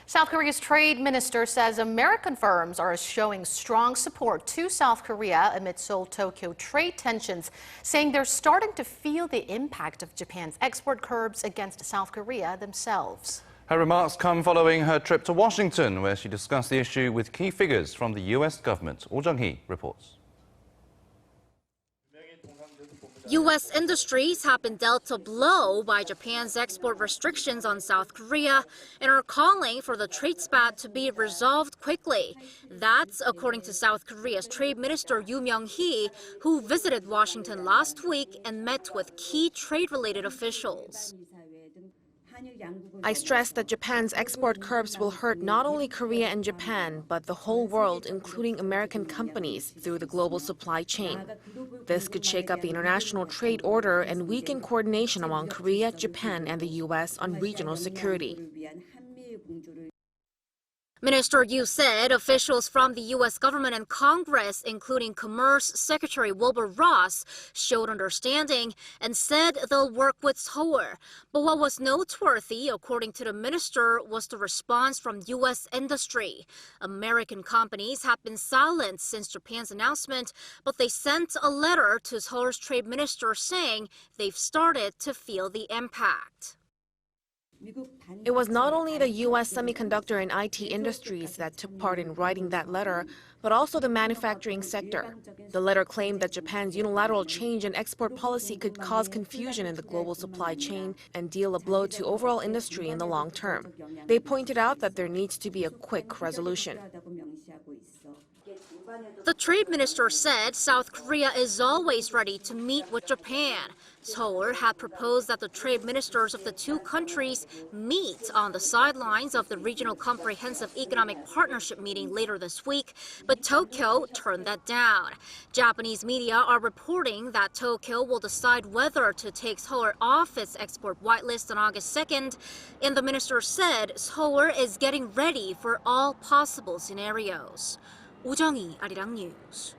South Korea's trade minister says American firms are showing strong support to South Korea amid Seoul-Tokyo trade tensions, saying they're starting to feel the impact of Japan's export curbs against South Korea themselves. Her remarks come following her trip to Washington, where she discussed the issue with key figures from the U.S. government. Oh Jung-hee reports. U.S. industries have been dealt a blow by Japan's export restrictions on South Korea and are calling for the trade spat to be resolved quickly. That's according to South Korea's Trade Minister Yoo Myung-hee, who visited Washington last week and met with key trade-related officials. I stress that Japan's export curbs will hurt not only Korea and Japan, but the whole world, including American companies, through the global supply chain. This could shake up the international trade order and weaken coordination among Korea, Japan, and the U.S. on regional security. Minister Yoo said officials from the U.S. government and Congress, including Commerce Secretary Wilbur Ross, showed understanding and said they'll work with Seoul. But what was noteworthy, according to the minister, was the response from U.S. industry. American companies have been silent since Japan's announcement, but they sent a letter to Seoul's trade minister saying they've started to feel the impact. It was not only the U.S. semiconductor and IT industries that took part in writing that letter, but also the manufacturing sector. The letter claimed that Japan's unilateral change in export policy could cause confusion in the global supply chain and deal a blow to overall industry in the long term. They pointed out that there needs to be a quick resolution. The trade minister said South Korea is always ready to meet with Japan. Seoul had proposed that the trade ministers of the two countries meet on the sidelines of the Regional Comprehensive Economic Partnership meeting later this week, but Tokyo turned that down. Japanese media are reporting that Tokyo will decide whether to take Seoul off its export whitelist on August 2nd, and the minister said Seoul is getting ready for all possible scenarios. Oh Jung-hee, Arirang News.